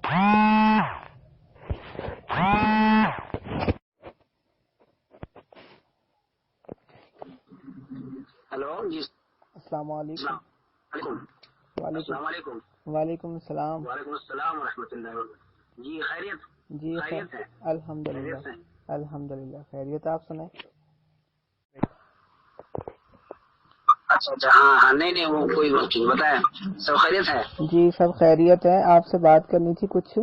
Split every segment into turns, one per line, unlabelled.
Hello جی،
السلام علیکم.
وعلیکم السلام علیکم.
وعلیکم السلام.
وعلیکم السلام ورحمۃ اللہ وبرکاتہ. جی خیریت؟
جی
خیریت ہے؟
الحمد للہ.
خیریت ہے؟
الحمد للہ خیریت. آپ سنائیں.
اچھا ہاں نہیں وہ کوئی بات نہیں، بتائیں سب خیریت ہے؟
جی سب خیریت ہے. آپ سے بات کرنی تھی کچھ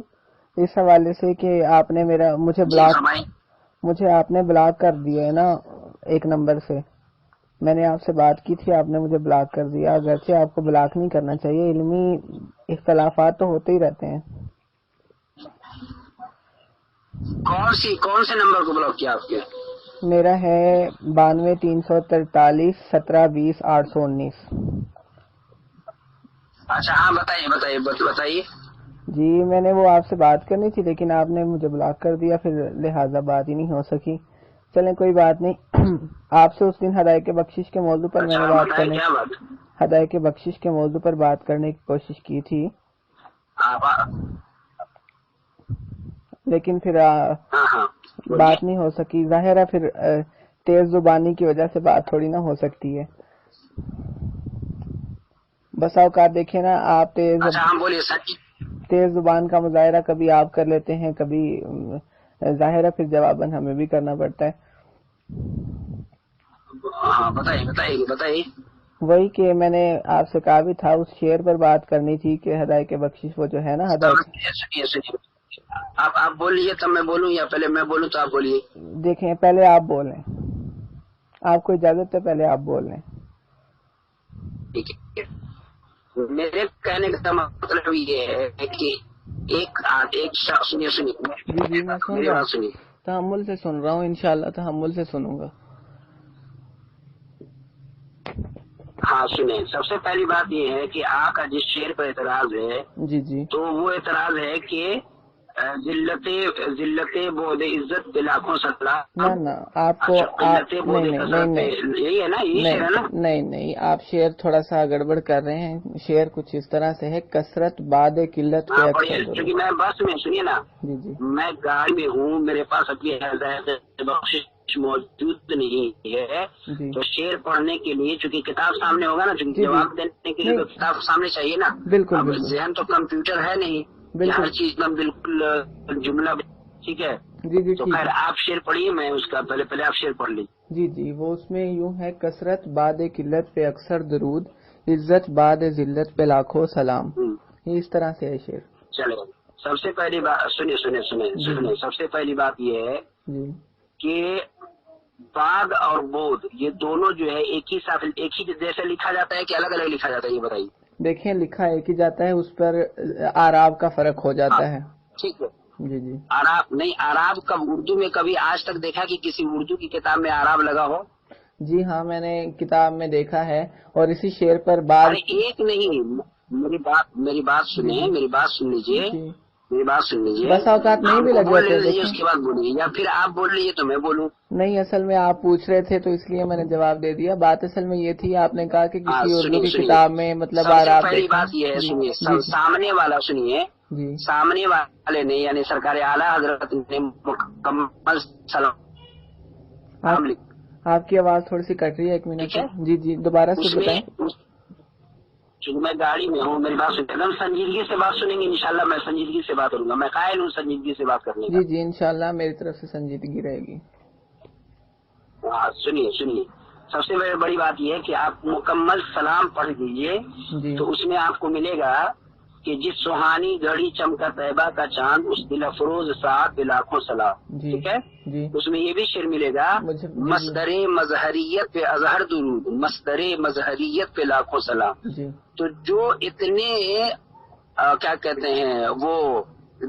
اس حوالے سے کہ آپ نے مجھے آپ نے بلاک کر دیا ہے نا ایک نمبر سے. میں نے آپ سے بات کی تھی، آپ نے مجھے بلاک کر دیا. اگرچہ آپ کو بلاک نہیں کرنا چاہیے، علمی اختلافات تو ہوتے ہی رہتے ہیں.
کون سے نمبر کو بلاک کیا آپ کے؟
میرا ہے 92 343 17 20 819.
اچھا ہاں بتائیے.
جی میں نے وہ آپ سے بات کرنی تھی لیکن آپ نے مجھے بلاک کر دیا، پھر لہٰذا بات ہی نہیں ہو سکی. چلیں کوئی بات نہیں. آپ سے اس دن ہدایت بخشش کے موضوع پر میں نے ہدایت بخشش کے موضوع پر بات کرنے کی کوشش کی تھی، لیکن پھر بات نہیں ہو سکی. ظاہر ہے پھر تیز زبانی کی وجہ سے بات تھوڑی نہ ہو سکتی ہے. بس اوقات دیکھیں نا آپ تیز زبان کا مظاہرہ کبھی آپ کر لیتے ہیں، کبھی ظاہر ہے پھر جواباً ہمیں بھی کرنا پڑتا ہے.
ہاں بتائیے.
وہی کہ میں نے آپ سے کہا بھی تھا اس شعر پر بات کرنی تھی کہ ہدایت بخشش وہ جو ہے نا
سنیے آپ بول لیجیے تب میں بولوں یا پہلے میں بولوں تو آپ بولیے؟
دیکھیں پہلے آپ بولیں، آپ کو اجازت ہے پہلے آپ بولیں.
ٹھیک ہے. میرے کہنے کا مطلب یہ ہے کہ ایک شخص سنیے
جی میں سن
میری
رہا ہوں،
بات سنیے.
تحمل سے سن رہا ہوں، انشاءاللہ تحمل سے سنوں گا.
ہاں سنیں، سب سے پہلی بات یہ ہے کہ آپ کا جس شعر پر اعتراض ہے
جی
تو وہ اعتراض ہے کہ ذلت بود عزت بلاکھوں سلام.
نہ آپ کو
اچھا قلت بود کثرت
نہیں
یہی ہے نا، یہی شعر ہے نا؟
نہیں آپ شعر تھوڑا سا گڑبڑ کر رہے ہیں. شعر کچھ اس طرح سے ہے: کثرت بعد قلت پہ
پڑھیے،
اکثر
کیونکہ میں بس میں سنیے نا،
جی
میں گاڑی میں ہوں، میرے پاس اپنی ہدایت بخشش موجود نہیں ہے.
جی
تو شعر پڑھنے کے لیے چونکہ کتاب سامنے ہوگا نا، چونکہ
جی
جواب دینے کے لیے تو کتاب سامنے چاہیے نا. اب
بالکل
ذہن تو کمپیوٹر ہے نہیں کہ ہر چیز میں بالکل جملہ. ٹھیک ہے
جی
تو
ٹھیک
خیر
ہے.
آپ شعر پڑھیے، میں اس کا پہلے آپ شعر پڑھ لیجیے.
جی وہ اس میں یوں ہے: کثرت بعد قلت پہ اکثر درود، عزت بعد ذلت پہ لاکھوں سلام. یہ اس طرح سے ہے شعر.
چلے، سب سے پہلی بات سنیے سب سے پہلی بات یہ ہے کہ بعد اور بود یہ دونوں جو ہے ایک ہی ساتھ ایک ہی جیسے لکھا جاتا ہے کہ الگ الگ لکھا جاتا ہے، یہ بتائیے.
دیکھیں لکھا ایک ہی جاتا ہے، اس پر آراب کا فرق ہو جاتا ہے.
ٹھیک ہے.
جی
آراب نہیں، آراب کب اردو میں کبھی آج تک دیکھا کہ کسی اردو کی کتاب میں آراب لگا ہو؟
جی ہاں میں نے کتاب میں دیکھا ہے. اور اسی شعر پر بعد
ایک نہیں، میری بات سنیں، میری بات سن لیجیے، میری بات سن لیجیے.
بس اوقات نہیں بھی لگ
بول
جاتے ہیں.
لیجیے، اس کے بعد بولیے، یا پھر آپ بول لیجیے تو میں بولوں.
نہیں اصل میں آپ پوچھ رہے تھے تو اس لیے میں نے جواب دے دیا. بات اصل میں یہ تھی، آپ نے کہا کہ کسی اردو کی کتاب میں مطلب
سب سے
آراب
پہلی
دیکھا.
بات یہ ہے، سنیے سامنے والا سنیے، سامنے والے نے یعنی سرکار اعلیٰ حضرت نے مکمل سلام لکھا.
آپ کی آواز تھوڑی سی کٹ رہی ہے، ایک منٹ. جی دوبارہ سے بتائیں.
چونکہ میں گاڑی میں ہوں، میری بات سنیں، سنجیدگی سے بات سنیں گے انشاءاللہ. میں سنجیدگی سے بات کروں گا، میں قائل ہوں سنجیدگی سے بات کرنے کا.
جی انشاءاللہ میری طرف سے سنجیدگی رہے گی.
سنیے سب سے بڑی بات یہ ہے کہ آپ مکمل سلام پڑھ دیجئے تو اس میں آپ کو ملے گا کہ جس سہانی گھڑی چمکا طیبہ کا چاند، اس دل افروز ساعت لاکھوں سلام. ٹھیک ہے. اس میں یہ بھی شعر ملے گا: مصدر مظہریت پہ اظہر درود، مصدر مظہریت پہ لاکھوں سلام. تو جو اتنے کیا کہتے ہیں وہ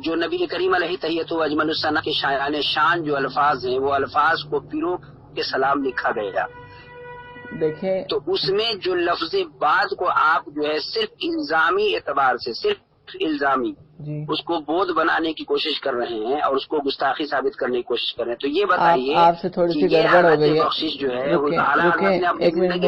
جو نبی کریم علیہ تحیت و اجمل الثنا کے شایان شان جو الفاظ ہیں، وہ الفاظ کو پیرو کے سلام لکھا گیا.
دیکھیں
تو اس میں جو لفظ بعد کو آپ جو ہے صرف الزامی اعتبار سے، صرف الزامی اس کو بودھ بنانے کی کوشش کر رہے ہیں اور اس کو گستاخی ثابت کرنے کی کوشش کر رہے ہیں. تو یہ بتائیے
آپ سے تھوڑی سی گڑبڑ ہو گئی ہے.
بخشش جو ہے ایک منٹ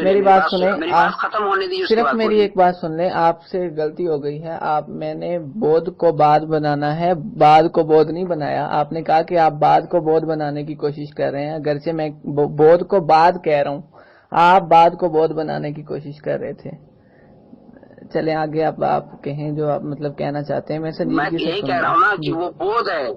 میری بات سنیں,
میری بات ختم ہونے دیجیے.
صرف میری ایک بات سن لیں. آپ سے غلطی ہو گئی ہے. میں نے بودھ کو بعد بنانا ہے, بعد کو بودھ نہیں بنایا. آپ نے کہا کہ آپ بعد کو بودھ بنانے کی کوشش کر رہے ہیں, اگرچہ میں بودھ کو بعد کہہ رہا ہوں, آپ بعد کو بودھ بنانے کی کوشش کر رہے تھے. چلیں آگے آپ کہیں جو آپ مطلب کہنا چاہتے ہیں. میں
یہی کہہ رہا ہوں نا کہ وہ بودھ ہے.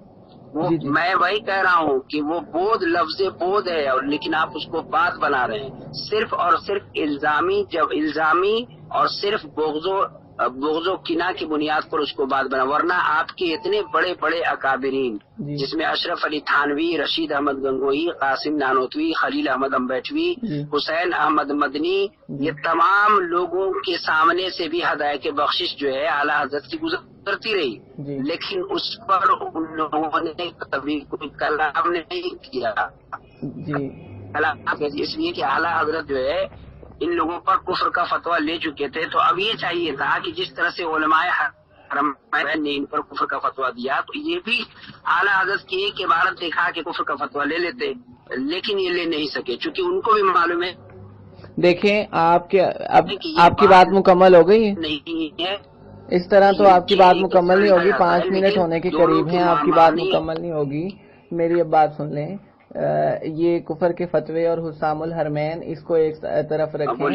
میں وہی کہہ رہا ہوں کہ وہ بودھ لفظ بودھ ہے, اور لیکن آپ اس کو بات بنا رہے ہیں صرف اور صرف الزامی اور صرف بغض و کینہ کی بنیاد پر اس کو بات بنا. ورنہ آپ کے اتنے بڑے بڑے اکابرین جس میں اشرف علی تھانوی, رشید احمد گنگوئی, قاسم نانوتوی, خلیل احمد امبیٹوی, حسین احمد مدنی, یہ تمام لوگوں کے سامنے سے بھی ہدایت بخشش جو ہے اعلیٰ حضرت کی گزرتی رہی, لیکن اس پر ان لوگوں نے کبھی کوئی کلام نہیں کیا. اس لیے کہ اعلیٰ حضرت جو ہے ان لوگوں پر کفر کا فتویٰ لے چکے تھے. تو اب یہ چاہیے تھا کہ جس طرح سے علماء حرمین نے ان پر کفر کا فتویٰ دیا, تو یہ بھی اعلیٰ حضرت کی ایک عبارت دکھا کے کفر کا فتویٰ لے لیتے, لیکن یہ لے نہیں سکے چونکہ ان کو بھی معلوم ہے.
دیکھیں آپ کی بات مکمل ہو گئی
نہیں ہے
اس طرح تو آپ کی بات مکمل نہیں ہوگی. 5 منٹ ہونے کے قریب ہیں, آپ کی بات مکمل نہیں ہوگی. میری اب بات سن لیں. یہ کفر کے فتوے اور حسام الحرمین, اس کو ایک طرف رکھیں.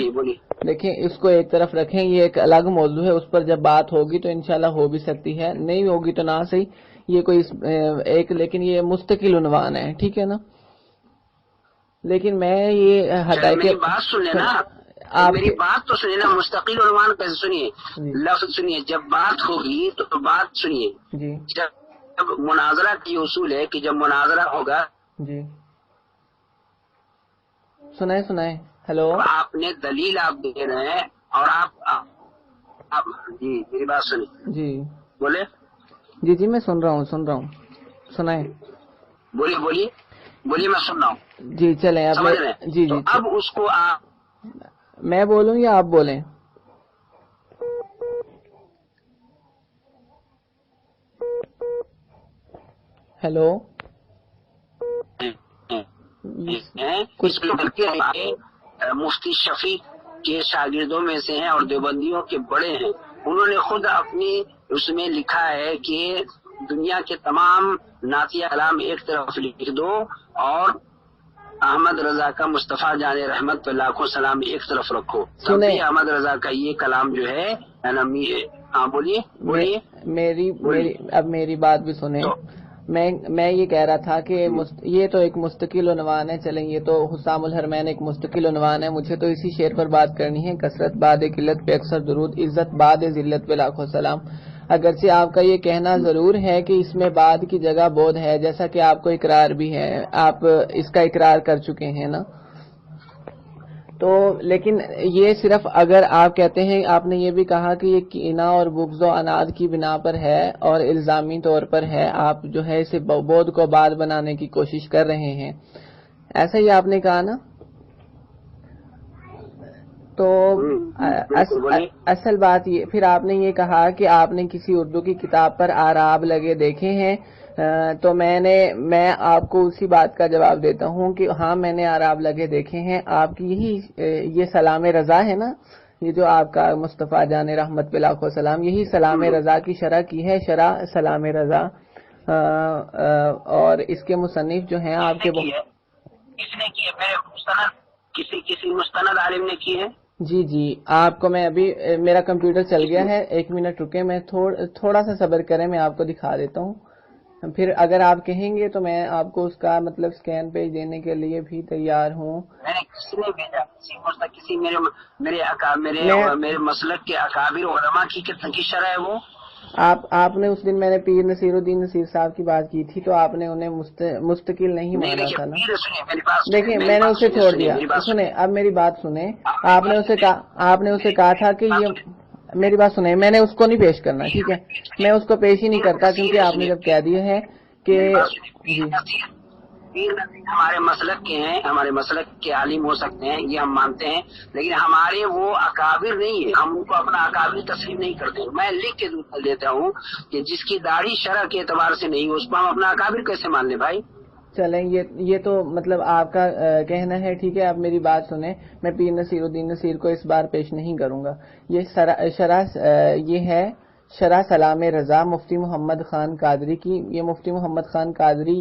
دیکھیں اس کو ایک طرف رکھیں, یہ ایک الگ موضوع ہے. اس پر جب بات ہوگی تو انشاءاللہ ہو بھی سکتی ہے, نہیں ہوگی تو نہ صحیح. یہ کوئی ایک لیکن یہ مستقل عنوان ہے, ٹھیک ہے نا. لیکن میں یہ
میری بات سن لینا, میری بات تو سنیے نا. مستقل عنوان کیسے سنیے, لفظ سنیے. جب بات ہوگی تو بات سنیے. جب مناظرہ کی اصول ہے کہ جب مناظرہ ہوگا.
سنائیں. ہیلو,
آپ نے دلیل آپ دے رہے ہیں اور آپ جی میری بات سنیے.
جی
بولے.
جی میں سن رہا ہوں. سنائیں.
بولیے میں سن رہا ہوں.
جی چلیں اب جی
اب اس کو
میں بولوں یا آپ بولیں؟ ہیلو,
مفتی شفیع کے شاگردوں میں سے ہیں اور دیوبندیوں کے بڑے ہیں. انہوں نے خود اپنی اس میں لکھا ہے کہ دنیا کے تمام نعتیہ کلام ایک طرف لکھ دو اور احمد رضا کا مصطفیٰ جان رحمت پہ لاکھوں سلام ایک طرف رکھو. تب بھی احمد رضا کا یہ کلام جو ہے. ہاں بولیے.
اب میری بات بھی سنیں. میں یہ کہہ رہا تھا کہ یہ تو ایک مستقل عنوان ہے. چلیں یہ تو حسام الحرمین ایک مستقل عنوان ہے. مجھے تو اسی شعر پر بات کرنی ہے. کثرت بعد قلت پہ اکثر درود, عزت بعد ذلت پہ لاکھوں سلام. اگرچہ آپ کا یہ کہنا ضرور ہے کہ اس میں بعد کی جگہ بودھ ہے, جیسا کہ آپ کو اقرار بھی ہے, آپ اس کا اقرار کر چکے ہیں نا. تو لیکن یہ صرف اگر آپ کہتے ہیں, آپ نے یہ بھی کہا کہ یہ کینہ اور بغض و عناد کی بنا پر ہے اور الزامی طور پر ہے, آپ جو ہے اسے بودھ کو بعد بنانے کی کوشش کر رہے ہیں, ایسا ہی آپ نے کہا نا. تو اصل بات یہ, پھر آپ نے یہ کہا کہ آپ نے کسی اردو کی کتاب پر آراب لگے دیکھے ہیں. تو میں آپ کو اسی بات کا جواب دیتا ہوں کہ ہاں میں نے آراب لگے دیکھے ہیں. آپ کی یہ سلام رضا ہے نا, یہ جو آپ کا مصطفیٰ جان رحمت پہ لاکھوں سلام, یہی سلام رضا کی شرح کی ہے, شرح سلام رضا. اور اس کے مصنف جو ہیں آپ کے
کس نے کی ہے؟ کسی مستند عالم نے کی ہے.
جی آپ کو میں ابھی, میرا کمپیوٹر چل گیا ہے, 1 منٹ رکے, میں تھوڑا سا صبر کریں, میں آپ کو دکھا دیتا ہوں. پھر اگر آپ کہیں گے تو میں آپ کو اس کا مطلب اسکین پیج دینے کے لیے بھی تیار ہوں.
میں نے کسی نے بھیجا, کسی میرے مسلک کے اکابر علماء کی شرح ہے وہ.
آپ نے اس دن میں نے پیر نصیر الدین نصیر صاحب کی بات کی تھی, تو آپ نے انہیں مستقل نہیں مانا تھا نا. دیکھیں میں نے اسے چھوڑ دیا. سنیں, اب میری بات سنیں. آپ نے اسے کہا تھا کہ یہ, میری بات سنیں, میں نے اس کو نہیں پیش کرنا, ٹھیک ہے, میں اس کو پیش ہی نہیں کرتا, کیونکہ آپ نے جب کہہ دیا ہے کہ
پیر نصیر ہمارے مسلک کے ہیں، ہمارے مسلک کے عالم ہو سکتے ہیں، یہ ہم مانتے ہیں، لیکن ہمارے وہ اکابر نہیں ہے، ہم ان کو اپنا اکابر تسلیم نہیں کرتے۔ میں لکھ کے دیتا ہوں کہ جس کی داڑھی شرع کے اعتبار سے نہیں، اس کو ہم اپنا اکابر کیسے مان لیں بھائی؟
چلیں یہ تو مطلب آپ کا کہنا ہے، ٹھیک ہے، آپ میری بات سنیں، میں پیر نصیر الدین نصیر کو اس بار پیش نہیں کروں گا۔ یہ ہے شرح سلام رضا مفتی محمد خان قادری کی۔ یہ مفتی محمد خان قادری،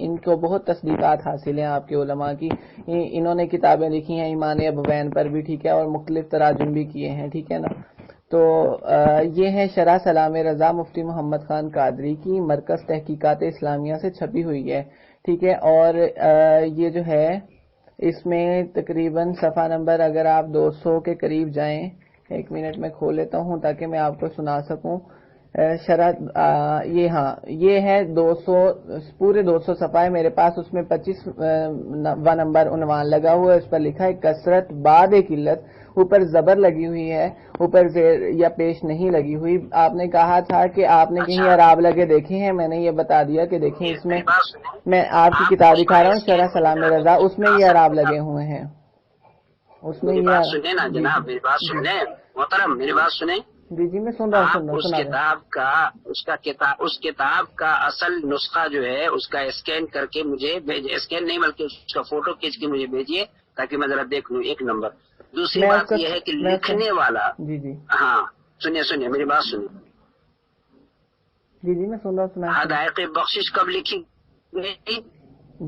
ان کو بہت تصدیقات حاصل ہیں آپ کے علماء کی، انہوں نے کتابیں لکھی ہیں ایمان ابوین پر بھی، ٹھیک ہے، اور مختلف تراجم بھی کیے ہیں، ٹھیک ہے نا۔ تو یہ ہے شرح سلام رضا مفتی محمد خان قادری کی، مرکز تحقیقات اسلامیہ سے چھپی ہوئی ہے، ٹھیک ہے۔ اور یہ جو ہے اس میں تقریباً صفحہ نمبر اگر آپ 200 کے قریب جائیں، ایک منٹ میں کھول لیتا ہوں تاکہ میں آپ کو سنا سکوں۔ یہ ہے 200، پورے 200 صفحہ ہے میرے پاس، اس میں 25واں نمبر عنوان لگا ہوا ہے، اس پر لکھا ہے کثرت بعد قلت، اوپر زبر لگی ہوئی ہے، اوپر زیر یا پیش نہیں لگی ہوئی۔ آپ نے کہا تھا کہ آپ نے کہیں اعراب لگے دیکھے ہیں، میں نے یہ بتا دیا کہ دیکھیں اس میں آپ کی کتاب دکھا رہا ہوں شرح سلام رضا، اس میں یہ اعراب لگے ہوئے ہیں، اس میں یہ
سنیں نا جناب، میری بات سنیں محترم، میری بات سنیں
جی میں سن رہا ہوں،
اس کتاب کا اصل نسخہ جو ہے اس کا اسکین کر کے مجھے بھیجیے، اسکین نہیں بلکہ اس کا فوٹو کھینچ کے مجھے بھیجیے تاکہ میں ذرا دیکھ لوں، ایک نمبر۔ دوسری بات یہ ہے کہ لکھنے والا،
جی
ہاں سنیے میری بات سنیے،
جی میں سن رہا ہوں۔
حدائق بخشش کب لکھی گئی؟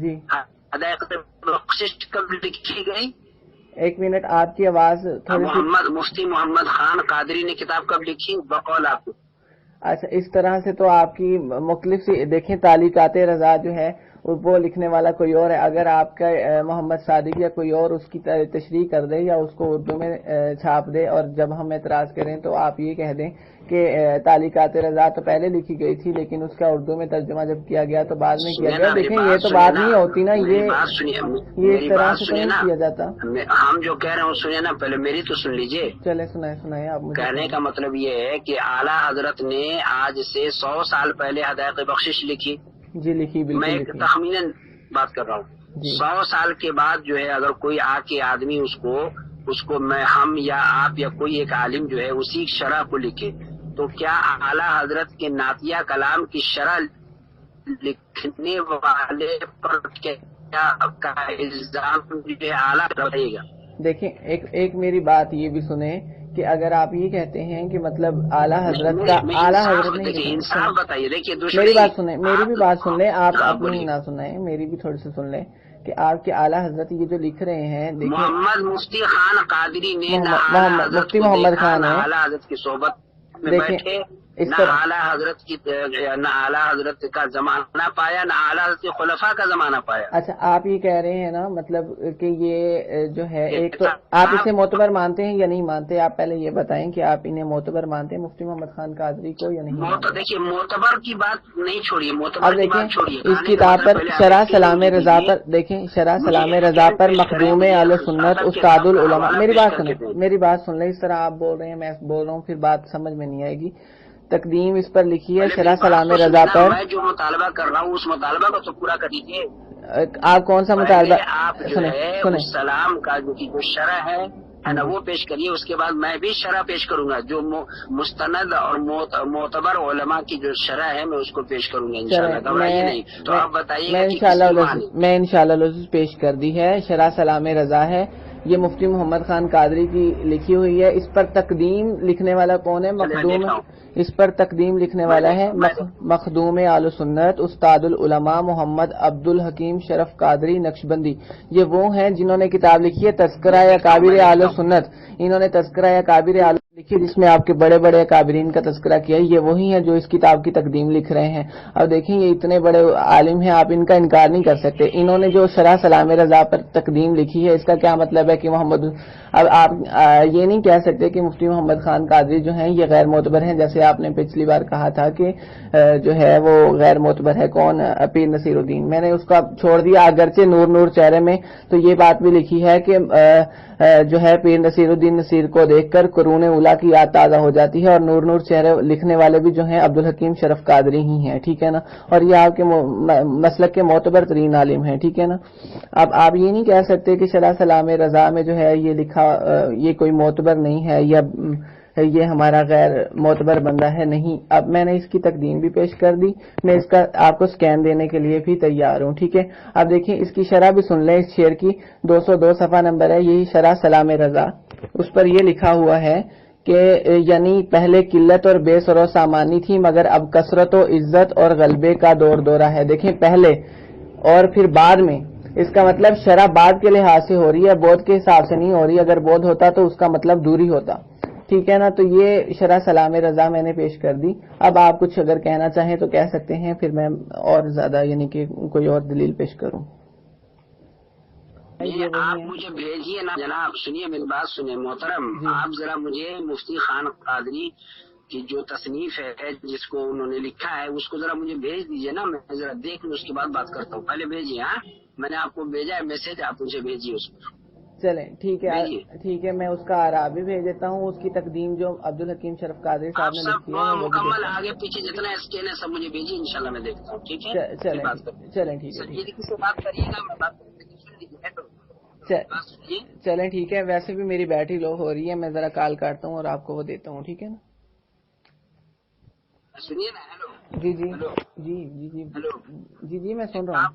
جی
حدائق بخشش کب لکھی گئی؟
ایک منٹ، آپ کی آواز تھوڑی
مفتی محمد خان قادری نے کتاب کب لکھی بقول آپ کو؟
اچھا، اس طرح سے تو آپ کی مختلف سی دیکھیں، تعلیقات رضا جو ہے وہ لکھنے والا کوئی اور ہے، اگر آپ کا محمد صادق یا کوئی اور اس کی تشریح کر دے یا اس کو اردو میں چھاپ دے، اور جب ہم اعتراض کریں تو آپ یہ کہہ دیں کہ تعلیقات رضا تو پہلے لکھی گئی تھی لیکن اس کا اردو میں ترجمہ جب کیا گیا تو بعد میں کیا گیا۔ دیکھیں یہ تو بات نہیں ہوتی نا، یہ اس طرح سے تو نہیں کیا جاتا۔
ہم جو کہہ رہے ہیں سنیں نا، پہلے میری تو سن لیجئے۔
چلے سنائیں آپ مجھے۔
کہنے کا مطلب یہ ہے کہ اعلیٰ حضرت نے آج سے 100 سال پہلے حدائق بخشش لکھی،
جی لکھی، بالکل
میں ایک تخمیناً بات کر رہا ہوں۔ 100 سال کے بعد جو ہے اگر کوئی آ کے آدمی اس کو میں ہم یا آپ یا کوئی ایک عالم جو ہے اسی شرح کو لکھے، تو کیا اعلیٰ حضرت کے نعتیہ کلام کی شرح لکھنے والے پر کیا کا الزام جو ہے اعلیٰ رہے گا؟
دیکھیں ایک میری بات یہ بھی سنیں کہ اگر آپ یہ کہتے ہیں کہ مطلب اعلیٰ حضرت کا
انصاف بتائیے، دیکھیے
میری بات سنیں، میری بھی بات سن لیں آپ، اپنی نہ سنیں، میری بھی تھوڑی سی سن لیں کہ آپ کے اعلیٰ حضرت یہ جو لکھ رہے ہیں،
محمد مفتی خان قادری نے
مفتی محمد خان ہے،
اعلیٰ حضرت کی صحبت میں بیٹھے، نہ اعلیٰ حضرت کی نہ اعلیٰ حضرت کا زمانہ پایا، نہ اعلیٰ حضرت کے خلفاء کا زمانہ پایا۔
اچھا، آپ یہ کہہ رہے ہیں نا مطلب کہ یہ جو ہے ایک تو آپ اسے معتبر مانتے ہیں یا نہیں مانتے؟ آپ پہلے یہ بتائیں کہ آپ انہیں معتبر مانتے ہیں مفتی محمد خان قادری کو یا نہیں؟
دیکھیے معتبر کی بات نہیں چھوڑیے،
اب دیکھیں اس کتاب پر شرح سلام رضا پر، دیکھیں شرح سلام رضا پر مخدوم اہل سنت استاد العلماء، میری بات سن لیں، اس طرح آپ بول رہے ہیں میں بول رہا ہوں پھر بات سمجھ میں نہیں آئے گی۔ تقدیم اس پر لکھی ہے شرح سلام رضا پر،
میں جو مطالبہ کر رہا ہوں اس مطالبہ کو تو پورا کر دیجیے۔
آپ کون سا مطالبہ؟
آپ جو ہے سلام کا جو شرح ہے نا وہ پیش کریے، اس کے بعد میں بھی شرح پیش کروں گا، جو مستند اور معتبر علماء کی جو شرح ہے میں اس کو پیش کروں گا انشاءاللہ، گھبرائیے نہیں۔ تو آپ بتائیے
میں انشاءاللہ پیش کر دی ہے، شرح سلام رضا ہے، یہ مفتی محمد خان قادری کی لکھی ہوئی ہے۔ اس پر تقدیم لکھنے والا کون ہے؟ مخدوم، اس پر تقدیم لکھنے والا ہے مخدوم اہل سنت استاد العلماء محمد عبد الحکیم شرف قادری نقشبندی۔ یہ وہ ہیں جنہوں نے کتاب لکھی ہے تذکرہ اکابر اہل سنت، انہوں نے تذکرہ اکابر اہل لکھی جس میں آپ کے بڑے بڑے اکابرین کا تذکرہ کیا ہے، یہ وہی ہیں جو اس کتاب کی تقدیم لکھ رہے ہیں۔ اب دیکھیں یہ اتنے بڑے عالم ہیں، آپ ان کا انکار نہیں کر سکتے۔ انہوں نے جو شرح سلام رضا پر تقدیم لکھی ہے اس کا کیا مطلب ہے کہ اب آپ یہ نہیں کہہ سکتے کہ مفتی محمد خان قادری جو ہیں یہ غیر معتبر ہیں، جیسے آپ نے پچھلی بار کہا تھا کہ جو ہے وہ غیر معتبر ہے کون؟ پیر نصیر الدین۔ میں نے اس کا چھوڑ دیا، اگرچہ نور چہرے میں تو یہ بات بھی لکھی ہے کہ جو ہے پیر نصیر الدین نصیر کو دیکھ کر قرون اولیٰ اللہ کی یاد تازہ ہو جاتی ہے. اور نور نور چہرے لکھنے والے بھی جو ہیں عبدالحکیم شرف قادری ہی ہیں, ٹھیک ہے نا, اور یہ آپ کے مسلک کے معتبر ترین عالم ہیں, ٹھیک ہے نا. اب آپ یہ نہیں کہہ سکتے کہ شرح سلام رضا میں جو ہے یہ لکھا یہ کوئی معتبر نہیں ہے یا یہ ہمارا غیر معتبر بندہ ہے. نہیں, اب میں نے اس کی تقدیم بھی پیش کر دی, میں اس کا آپ کو سکین دینے کے لیے بھی تیار ہوں, ٹھیک ہے. اب دیکھیں اس کی شرح بھی سن لیں, اس شعر کی 202 صفحہ نمبر ہے, یہی شرح سلام رضا. اس پر یہ لکھا ہوا ہے کہ یعنی پہلے قلت اور بے سر و سامانی تھی مگر اب کثرت و عزت اور غلبے کا دور دورہ ہے. دیکھیں پہلے اور پھر بعد میں, اس کا مطلب شرح بعد کے لحاظ سے ہو رہی ہے, بودھ کے حساب سے نہیں ہو رہی. اگر بودھ ہوتا تو اس کا مطلب دوری ہوتا, ٹھیک ہے نا. تو یہ شرح سلام رضا میں نے پیش کر دی. اب آپ کچھ اگر کہنا چاہیں تو کہہ سکتے ہیں, پھر میں اور زیادہ یعنی کہ کوئی اور دلیل پیش کروں.
آپ مجھے بھیجیے نا جناب, سنیے میری بات سنیے محترم, آپ ذرا مجھے مفتی خان قادری کی جو تصنیف ہے جس کو انہوں نے لکھا ہے اس کو ذرا مجھے بھیج دیجیے نا, میں ذرا دیکھ لوں, اس کے بعد بات کرتا ہوں. پہلے بھیجیے. ہاں میں نے آپ کو بھیجا ہے میسج, آپ مجھے بھیجیے اس کو.
چلیں ٹھیک ہے, ٹھیک ہے, میں اس کا آراء بھی بھیج دیتا ہوں. اس کی تقدیم جو عبدالحکیم شرف قادری صاحب نے لکھی ہے
مکمل آگے پیچھے جتنا اسکین ہے سب مجھے بھیجیے, انشاءاللہ میں دیکھتا ہوں. ٹھیک ہے,
چلیں ٹھیک ہے,
کسی سے بات کریے گا, میں بات
چلیں ٹھیک ہے. ویسے بھی میری بیٹری لو ہو رہی ہے, میں ذرا کال کاٹتا ہوں اور آپ کو وہ دیتا ہوں, ٹھیک ہے نا.
سنیے نا. ہیلو.
جی جی جی جی جی جی جی میں سن رہا ہوں.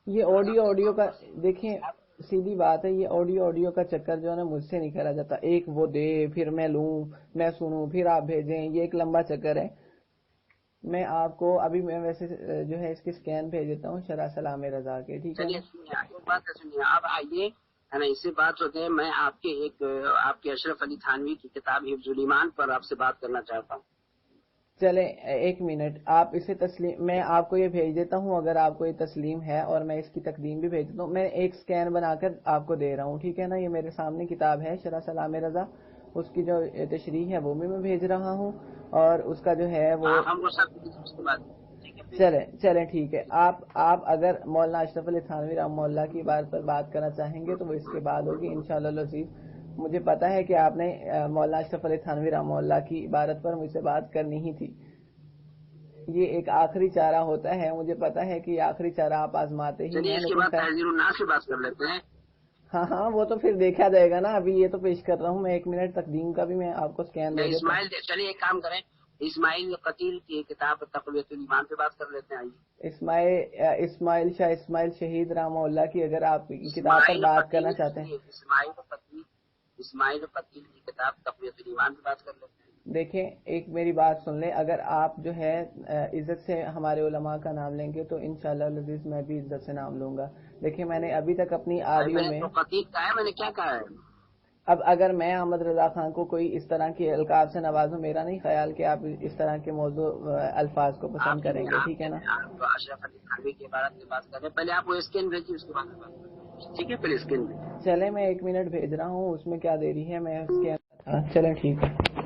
یہ آڈیو کا دیکھیں, سیدھی بات ہے, یہ آڈیو کا چکر جو ہے نا مجھ سے نہیں کرا جاتا. ایک وہ دے, پھر میں لوں, میں سنوں, پھر آپ بھیجیں, یہ ایک لمبا چکر ہے. میں آپ کو ابھی میں ویسے جو ہے اس کی سکین بھیج دیتا ہوں شرح سلام رضا کے, ٹھیک ہے.
سنیے آپ آئیے, ہے نا, اس سے بات ہوتے ہیں. میں آپ کے اشرف علی تھانوی کی کتاب حفظ الایمان پر آپ سے بات کرنا چاہتا ہوں.
چلیں ایک منٹ, آپ اسے تسلیم, میں آپ کو یہ بھیج دیتا ہوں اگر آپ کو یہ تسلیم ہے, اور میں اس کی تقدیم بھی بھیج دیتا ہوں. میں ایک سکین بنا کر آپ کو دے رہا ہوں, ٹھیک ہے نا. یہ میرے سامنے کتاب ہے شرح سلام رضا, اس کی جو تشریح ہے وہ بھی میں بھیج رہا ہوں, اور اس کا جو ہے وہ چلیں ٹھیک ہے. آپ اگر مولانا اشرف علی تھانوی رحمہ اللہ کی بات پر بات کرنا چاہیں گے تو وہ اس کے بعد ہوگی انشاءاللہ العزیز. مجھے پتا ہے کہ آپ نے مولانا اشرف علی تھانوی رحمہ اللہ کی عبارت پر مجھ سے بات کرنی ہی تھی. یہ ایک آخری چارہ ہوتا ہے, مجھے پتا ہے کہ یہ آخری چارہ آپ آزماتے ہی ہیں.
اس کے بعد تحذیر الناس سے بات کر لیتے ہیں.
ہاں وہ تو پھر دیکھا جائے گا نا, ابھی یہ تو پیش کر رہا ہوں میں. 1 منٹ تقدیم کا بھی میں آپ کو سکین دے دیتا ہوں.
چلیے ایک کام کریں, اسماعیل قتیل کی کتاب تقویت الایمان پہ بات کر لیتے ہیں.
اسماعیل شاہ اسماعیل شہید رحمہ اللہ کی اگر آپ کتاب پر بات کرنا چاہتے ہیں,
اسماعیل قتیل کی کتاب تقویت الایمان پہ بات کر لیتے ہیں.
دیکھیں ایک میری بات سن لیں, اگر آپ جو ہے عزت سے ہمارے علماء کا نام لیں گے تو انشاءاللہ العزیز میں بھی عزت سے نام لوں گا. دیکھیں میں نے ابھی تک اپنی آڈیو میں
قتیل کا ہے, میں نے کیا کہا ہے.
اب اگر میں احمد رضا خان کو کوئی اس طرح کے القاب سے نوازوں, میرا نہیں خیال کہ آپ اس طرح کے موضوع الفاظ کو پسند کریں گے, ٹھیک ہے نا.
اشرف علی تھانوی کے بارے میں بات کریں, پہلے آپ وہ اسکین بھیجیے, اس کے بعد میں بات کریں, ٹھیک ہے. پہلے اسکین
چلیں میں 1 منٹ بھیج رہا ہوں, اس میں کیا دیری ہے, میں اس کے چلیں ٹھیک ہے.